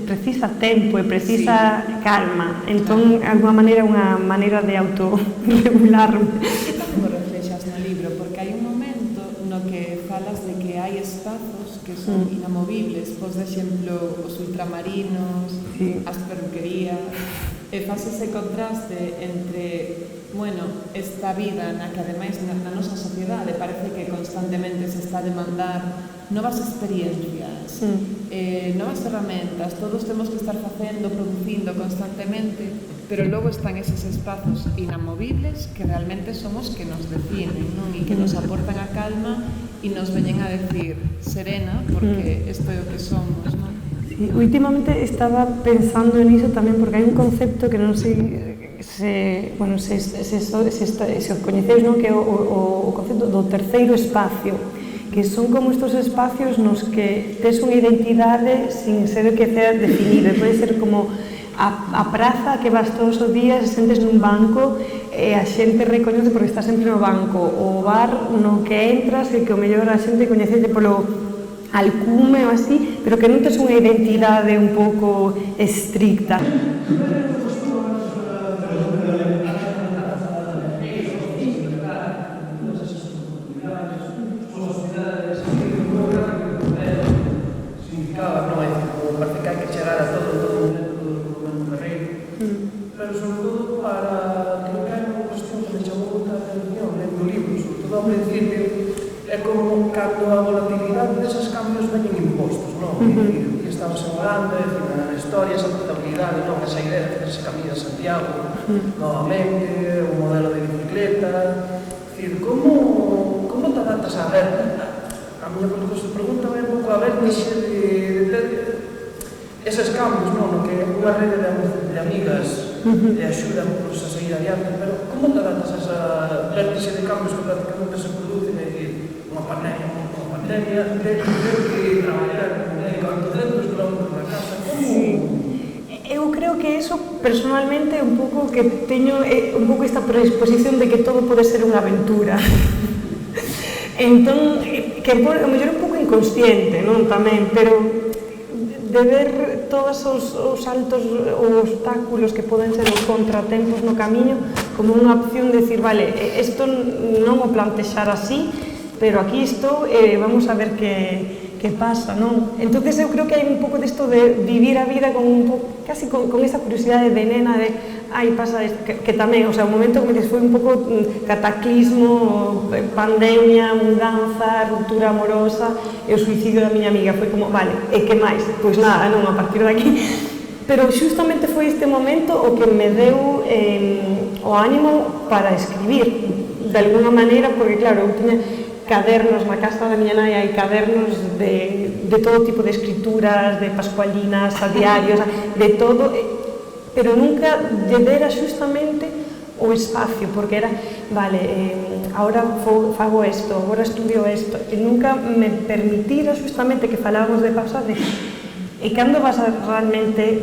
precisa tempo e precisa calma. Entón, de alguma maneira, unha maneira de autorregularme. Que tamén o reflexas no libro, porque hai un momento no que falas de que hai espazos que son inamovibles, pois, de exemplo, os ultramarinos, as perruquerías, e faz ese contraste entre, bueno, esta vida na que ademais na nosa sociedade parece que constantemente se está a demandar novas experiencias, novas ferramentas, todos temos que estar facendo, producindo constantemente, pero logo están eses espazos inamovibles que realmente somos que nos definen, non? E que nos aportan a calma e nos veñen a decir, serena, porque isto é o que somos, non? Últimamente estaba pensando niso tamén, porque hai un concepto que non sei se os coñeceis, non? Que é o concepto do terceiro espacio, que son como estos espacios nos que tes unha identidade sin ser o que sea definido. Pode ser como a praza que vas todos os días e sentes nun banco e a xente recoñece porque está sempre no banco, o bar no que entras e que o mellor a xente coñecete polo alcume ou así, pero que non tes unha identidade un pouco estricta. dicir, na historia, esa portabilidade, non? Esa idea de facerse camiño a Santiago, novamente, un modelo de bicicleta, dicir, como te adaptas a ver? A miña pregunta é un pouco a vértixe de ter eses cambios, non? No que unha rede de amigas te axudan a seguir adiante, pero como te adaptas a esa vértixe de cambios que prácticamente se producen, é dicir, unha pandemia, ter que traballar con 200 km na casa, como? Eu creo que eso, personalmente, un pouco que teño un pouco esta predisposición de que todo pode ser unha aventura. Entón, que o mellor un pouco inconsciente, non, tamén, pero de ver todos os altos obstáculos que poden ser os contratempos no camiño como unha opción de decir, vale, isto non o plantexar así, pero aquí estou e vamos a ver que pasa, non? Entonces eu creo que hai un pouco disto de vivir a vida con un pouco, casi con esa curiosidade de nena de ai, pasa isto, que tamén, o sea, o momento que me foi un pouco cataclismo, pandemia, mudanza, ruptura amorosa e o suicidio da miña amiga, foi como, vale, e que máis? Pois nada, non, a partir de aquí. Pero xustamente foi este momento o que me deu o ánimo para escribir, de alguna maneira, porque claro, eu tiña cadernos na casa da miña nai, hai cadernos de todo tipo de escrituras, de pascualinas, a diarios, de todo, pero nunca lle dera xustamente o espacio, porque era, vale, agora fago isto, agora estudio isto, e nunca me permitira xustamente que falábamos de pasade. E cando vas a realmente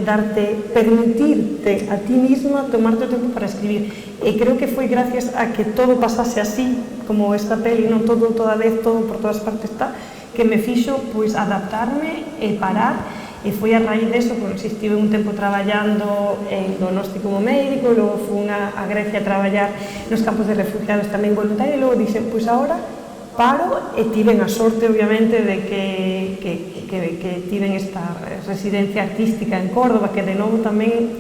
permitirte a ti misma tomarte o tempo para escribir? E creo que foi gracias a que todo pasase así, como esta peli, non todo, toda vez, todo por todas partes está, que me fixo pois adaptarme e parar, e foi a raíz deso, pois estive un tempo traballando en Donosti como médico, logo fui a Grecia a traballar nos campos de refugiados tamén voluntario, e logo dixen, pois agora paro, e tiven a sorte, obviamente, de que tiven esta residencia artística en Córdoba, que de novo tamén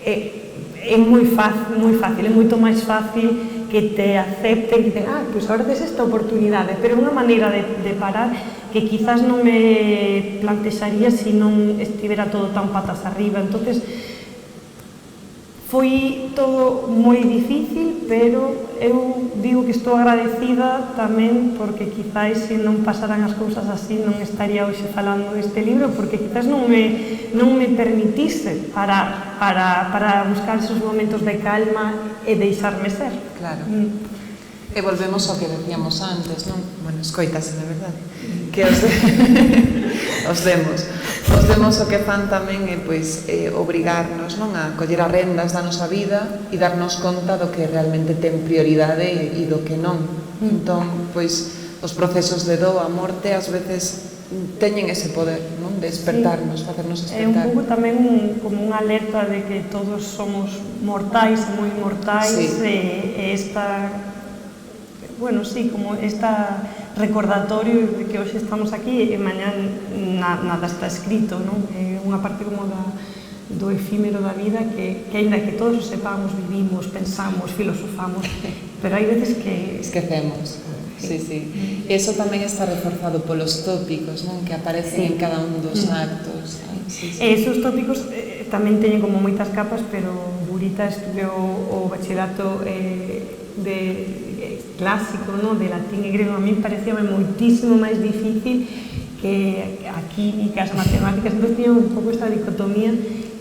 é moi fácil, é moito máis fácil que te acepten, que dicen, pois agora tes esta oportunidade, pero é unha maneira de parar que quizás non me plantexaría se non estivera todo tan patas arriba. Entonces, foi todo moi difícil, pero eu digo que estou agradecida tamén porque quizás se non pasaran as cousas así non estaría hoxe falando deste libro, porque quizás non me permitise parar para buscar esos momentos de calma e deixarme ser. Claro. E volvemos ao que decíamos antes, non? Bueno, escoítase, na verdade. Que os demos o que fan tamén é pois obrigarnos, non, a coller as rendas da nosa vida e darnos conta do que realmente ten prioridade e do que non. Entón, pois os procesos de do a morte ás veces teñen ese poder, non, de despertarnos, facernos despertar. É un pouco tamén como unha alerta de que todos somos mortais, moi mortais, e esta, bueno, sí, como esta recordatorio de que hoxe estamos aquí e mañá nada está escrito, non? É unha parte como do efímero da vida que aínda que todos o sepamos, vivimos, pensamos, filosofamos, pero hai veces que esquecemos. Sí, sí. Eso tamén está reforzado polos tópicos, non? Que aparecen en cada un dos actos. Sí, sí. E esos tópicos tamén teñen como moitas capas, pero Burita estudou o bachillerato de clásico, no, de latín e grego. A mí parecíame moitísimo máis difícil que a química, as matemáticas, entón tiña un pouco esta dicotomía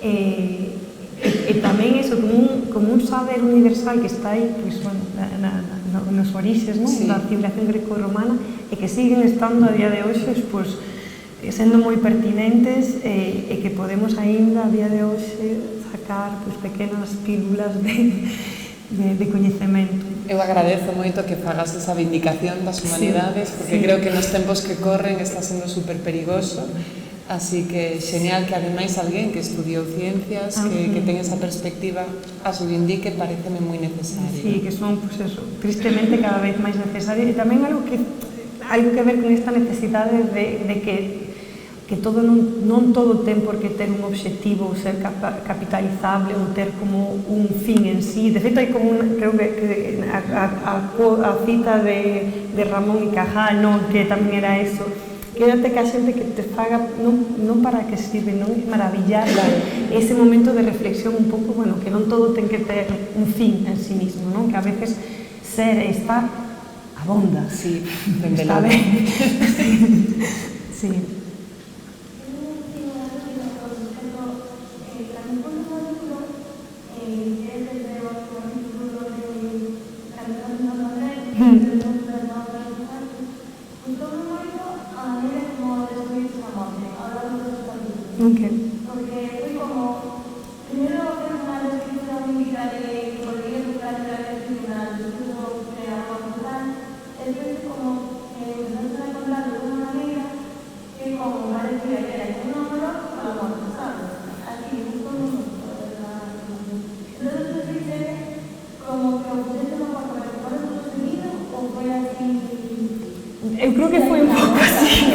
e tamén eso como un saber universal que está aí, pois, bueno, nos orixes, non? Da civilización greco-romana e que siguen estando a día de hoxe, pois, sendo moi pertinentes e que podemos aínda a día de hoxe sacar pois, pequenas pílulas de coñecemento. Eu agradezo moito que fagas esa vindicación das humanidades, porque creo que nos tempos que corren está sendo super perigoso, así que genial que ademais alguén que estudiou ciencias, que ten esa perspectiva, as vindique, pareceme moi necesario. Sí, que son, pues eso, tristemente cada vez máis necesarias, e tamén algo que ver con esta necesidade de que todo non todo ten por que ter un obxectivo ou ser capitalizable ou ter como un fin en sí. De feito, hai como creo que a cita de Ramón y Cajal, non, que tamén era eso, quédate ca xente que te faga, non para que sirve, non maravillar ese momento de reflexión un pouco, bueno, que non todo ten que ter un fin en sí mismo, non? Que a veces ser e estar abonda. Sí, está ben. Sí. Okay. Porque fue como, primero fue una descripción mítica de volver a buscar la tribunal, después de la facultad, después como empezaste a contar de una manera que como parecía que era un número a la muerte, ¿sabes? Así, justo un número de la entonces tú dices como que obtuviste una cosa para que fuera todo seguido o fue así. Eu creo que foi un pouco así.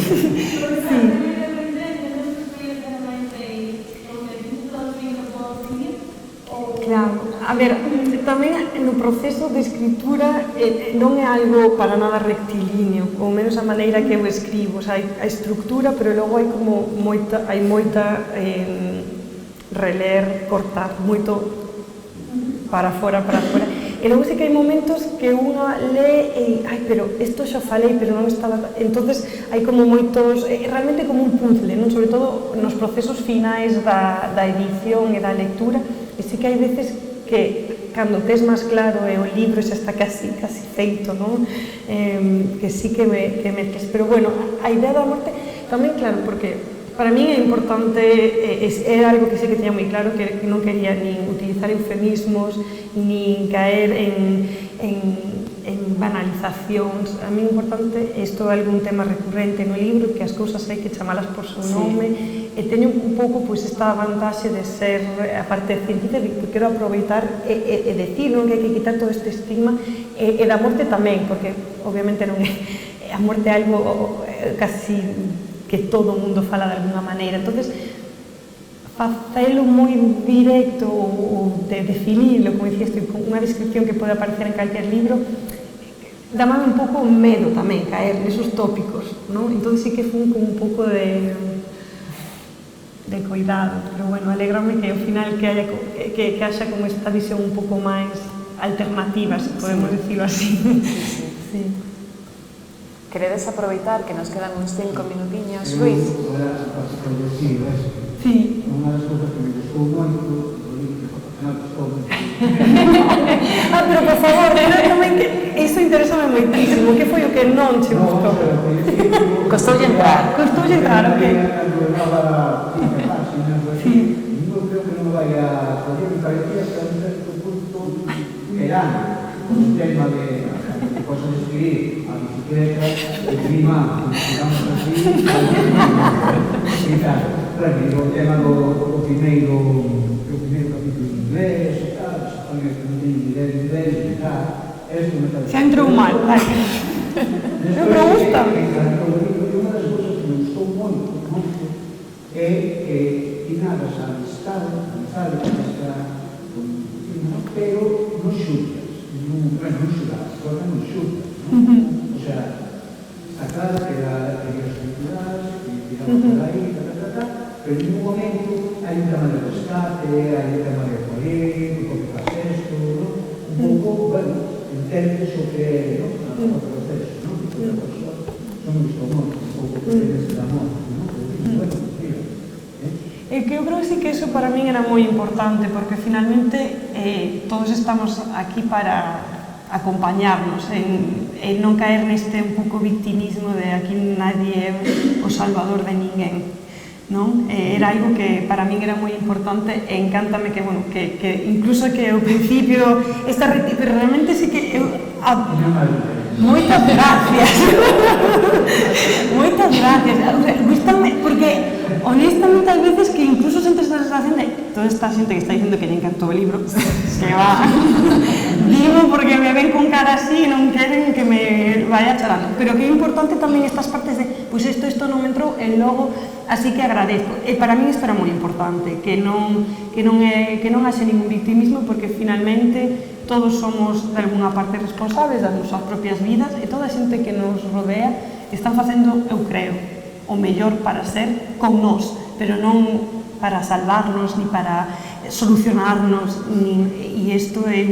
Sí. Claro, a ver, tamén no proceso de escritura non é algo para nada rectilíneo, ou menos a maneira que eu escribo, o sea, hai a estructura, pero logo hai como moita reler, cortar, moito para fora. E logo sei que hai momentos que unha lee e, ai, pero isto xa falei, pero non estaba... Entonces, hai como moitos... realmente como un puzzle, non? Sobre todo nos procesos finais da edición e da lectura, e sí que hai veces que, cando tes máis claro e o libro xa está casi feito, non? Que sí que metes. Pero, bueno, a idea da morte tamén, claro, porque... Para mí é importante, é algo que sí que teña moi claro, que non quería nin utilizar eufemismos, nin caer en banalizacións. A mí é importante, isto é algún tema recurrente no libro, que as cousas hai que chamalas por seu nome, e teño un pouco esta vantaxe de ser, a parte científica, que quero aproveitar e decir, non, que hai que quitar todo este estigma, e da morte tamén, porque obviamente non é, a morte é algo casi que todo o mundo fala de alguna maneira. Entonces, facelo moi directo ou de definirlo, como dicías, con unha descripción que pode aparecer en calquer libro, dámame un pouco medo tamén caer nesos tópicos, non? Entón, sí que foi un pouco de cuidado, pero bueno, alégrame que ao final que haxa como esta visión un pouco máis alternativa, se podemos decirlo así. Sí. Queredes aproveitar que nos quedan uns 5 minutiños, Luis? Sí. Unha das cousas que me gustou moito do libro que gustou moito. Pero por favor, tamén que iso interésame moitísimo. Que foi o que non che gustou? Costoulle entrar. Costoulle entrar, ok. Sí. Non creo que non vai a... Porque me parecía que a un certo punto era un tema de cosas de escribir a bicicleta, de clima, digamos así, e tal. O tema do primeiro capítulo en inglés, e tal, se pone que non teño idea de inglés, e tal. Se entrou mal, vai. Non me gusta. Unha das cousas que me gustou moito é que tinadas a amizade pero non xultas. Non xudas, agora non xudas, non? O sea, está claro que as estruturas, que tiramos por aí, pero en un momento hai un tema de rescate, hai un tema de poder, como que faz esto, un pouco, bueno, entendes o que é, non? O proceso, non? Porque a persoa son un estomón, un pouco que tenes de amor, non? Bueno, mira, E que eu creo que sí que eso para min era moi importante, porque finalmente todos estamos aquí para acompañarnos en non caer neste un pouco victimismo de aquí nadie é o salvador de ninguén, non? Era algo que para min era moi importante e encántame que, bueno, que incluso que ao principio pero realmente sí que eu moitas gracias. Moitas gracias. Gústame, porque honestamente, hai veces que incluso sentes a sensación de toda esta xente que está dicindo que lle encantou o libro, que va, digo porque me ven con cara así e non queren que me vaya chorando. Pero que é importante tamén estas partes de, pois isto non me entrou, e logo, así que agradezco. E para mí isto era moi importante, que non haxe ningún victimismo, porque finalmente todos somos de alguna parte responsables das nosas propias vidas, e toda a xente que nos rodea están facendo, eu creo, o mellor para ser con nós, pero non para salvarnos, ni para solucionarnos, e isto é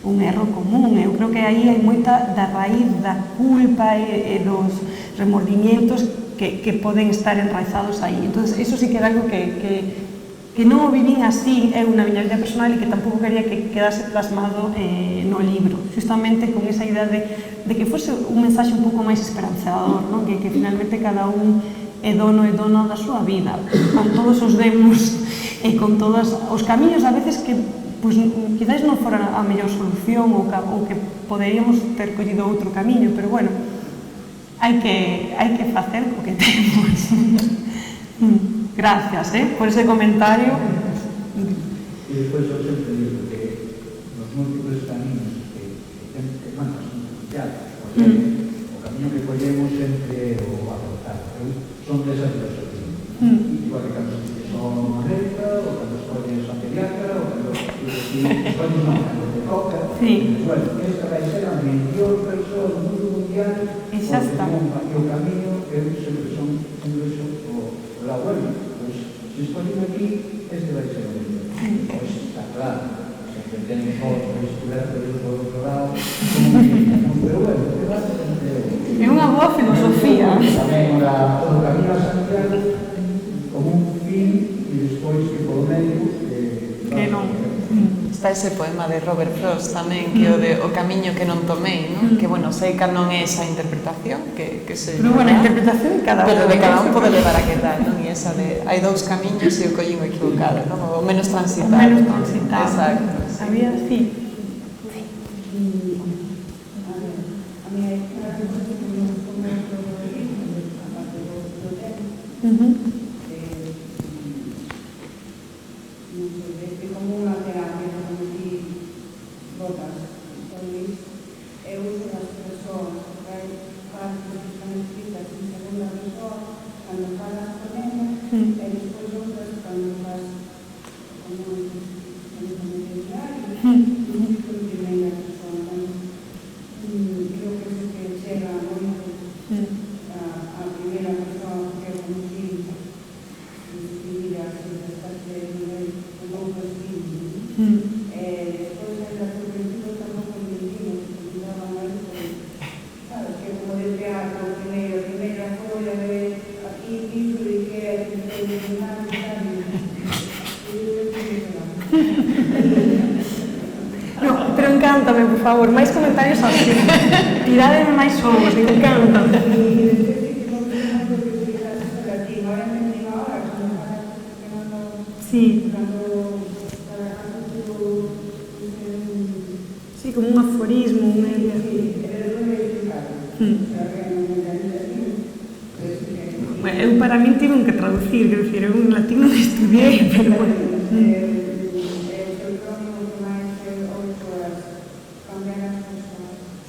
un erro común. Eu creo que aí hai moita da raíz da culpa e dos remordimientos que poden estar enraizados aí. Entón, iso sí que era algo que non o vivín así eu na miña vida personal e que tampouco quería que quedase plasmado no libro, justamente con esa idea de que fose un mensaxe un pouco máis esperanzador, non? Que finalmente cada un é dono e dona da súa vida, con todos os demos e con todos os camiños a veces que quizás non fora a mellor solución ou que poderíamos ter collido outro camiño, pero bueno, hai que facer o que temos. Gracias, por ese comentario. E despois eu sempre digo que nos múltiples camiños que mandas sociales, o camiño que collemos sempre o aportar, son desas filosofías. Igual que cando son recta, ou cando escolles a pediatra, ou cando escolles cando te toca, bueno, esta vai ser a mellor persoa do mundo mundial, porque o camiño, eu sempre son eso, o lado bueno, pois, se escolles aquí, este vai ser o mellor. Pois, está claro, sempre temos outro estudiar por outro lado, pero bueno, o debate sempre é unha boa filosofía. Tamén todo o camiño a Santiago como un fin e despois que polo medio que non. Está ese poema de Robert Frost tamén, que o de O camiño que non tomei, non? Que, bueno, sei que non é esa interpretación que se... Pero, bueno, a interpretación de cada un. Pero de cada un pode levar a que tal, non? E esa de, hai dous camiños e o collín o equivocado, non? O menos transitado. O menos transitado. Exacto. Había, sí. Como unha terapia, como ti botas, eu uso as persoas, hai frases que están escritas en segunda persoa, cando falas con ela, e despois outras cando faz como un diario, uso en primeira persoa. Creo que é que chega moito a primeira persoa que é como si escribir así, bastante con outros filmes. Despois hai la correctiva tampouco me entiendo, que daba máis, sabes, que como de teatro, primeira folla de aquí, iso de que é internacional, No, pero encántame, por favor, máis comentarios así. Tirádeme máis ovos, me encanta. Sí. Sí, como un aforismo, un medio. Bueno, eu para min tiven que traducir, quero dicir, eu en latín non estudiei, pero bueno.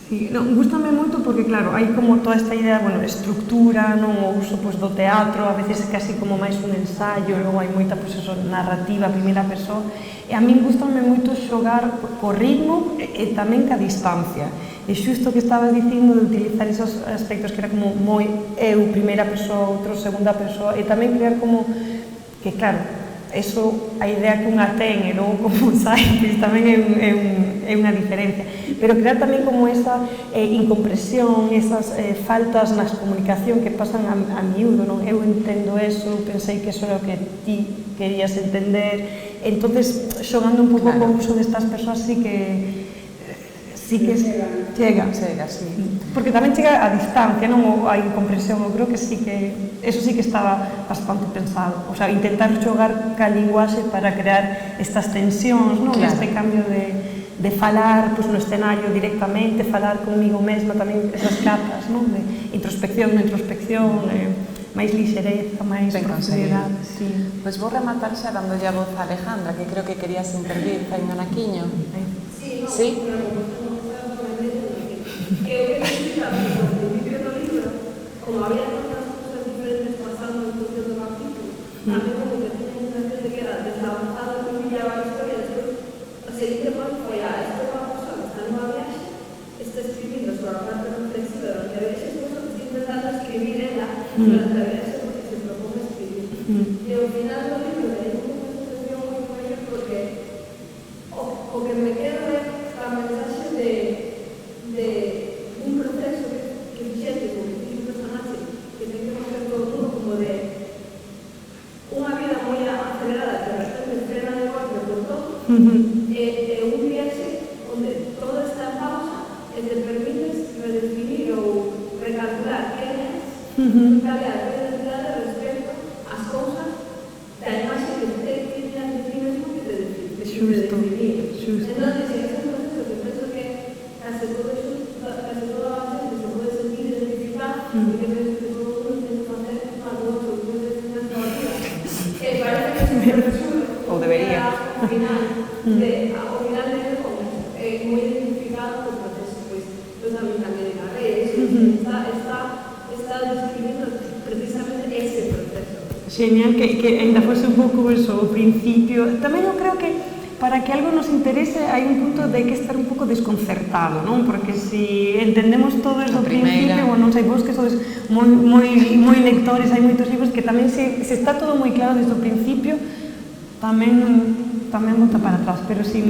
Sí, non, gústame moito porque, claro, hai como toda esta idea, bueno, estructura, non, o uso pues, do teatro, a veces é casi como máis un ensayo, logo hai moita pues, eso, narrativa, primeira persoa, e a min gústame moito xogar co ritmo e tamén ca distancia. E xusto que estabas dicindo de utilizar esos aspectos que era como moi eu, primeira persoa, outro, segunda persoa, e tamén crear como que, claro, eso, a idea que unha ten e logo como sai, tamén é unha diferencia. Pero crear tamén como esa incompresión, esas faltas na comunicación que pasan a miúdo, non? Eu entendo eso, pensei que eso era o que ti querías entender, entonces xogando un pouco co uso destas persoas sí que chega, sí. Porque tamén chega a distancia, non a incompresión, eu creo que sí que eso sí que estaba bastante pensado, o sea, intentar xogar ca linguaxe para crear estas tensións, non? Este cambio de falar pues, no escenario directamente, falar comigo mesma, tamén esas capas, non? De introspección, máis lixereza, máis profundidade. Sí. Pois vou rematar xa dándolle a voz a Alejandra, que creo que querías intervir, fai un anaquiño. Sí? Que eu que necesitaba, no principio do libro, como había tantas cosas diferentes pasando en función do capítulo, a mí como que tenía una sensación de que era desavanzado que pillaba a historia, despois, o seguinte paso foi a esta nova persona, esta nova viaxe, está escribindo sobre a parte reflexiva das que vexe, despois o seguinte empezando a escribir ela durante a viaxe porque se propone escribir. E ao final do libro leí unha sensación moi boa porque o que me quedo é a mensaxe de un proceso que fixete con un personaxe que ten que facer todo mundo como de unha vida moi acelerada que de repente frena de golpe por todo e un viaxe onde todo está en pausa e te permites redefinir ou recalcular quen és, cal é a tua identidade respecto ás cousas da imaxe que te tiñas de ti mesmo que te definir. Entón, ese é un proceso que penso que case todo a xente se pode sentir identificar e que penso que todo o mundo ten que facer algo que pode definir a súa vida. E parece que se resume ou debería. Ao final de como moi identificado co proceso, pois a mí tamén en redes, está describindo precisamente ese proceso. Genial, que ainda fose un pouco eso, o principio. Tamén eu creo que para que algo nos interese hai un punto de que estar un pouco desconcertado, non? Porque se entendemos todo desde o principio, non sei, vos que sodes moi lectores, hai moitos libros que tamén se está todo moi claro desde o principio, tamén bota para atrás, pero sí,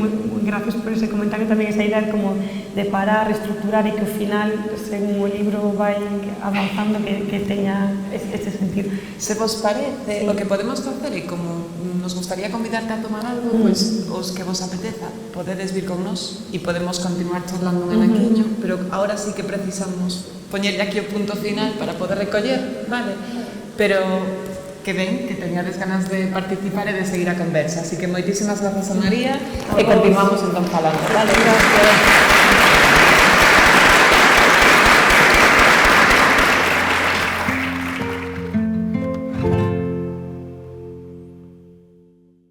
gracias por ese comentario, tamén esa idea como de parar, estructurar e que ao final, según o libro vai avanzando, que teña ese sentido. Se vos parece, o que podemos facer é como nos gustaría convidarte a tomar algo, pois os que vos apeteza, podedes vir con nós e podemos continuar charlando un anaquiño, pero ahora sí que precisamos poñerlle aquí o punto final para poder recoller, vale? Pero que ben, que teñades ganas de participar e de seguir a conversa. Así que moitísimas grazas a María e continuamos entón falando. Vale, gracias.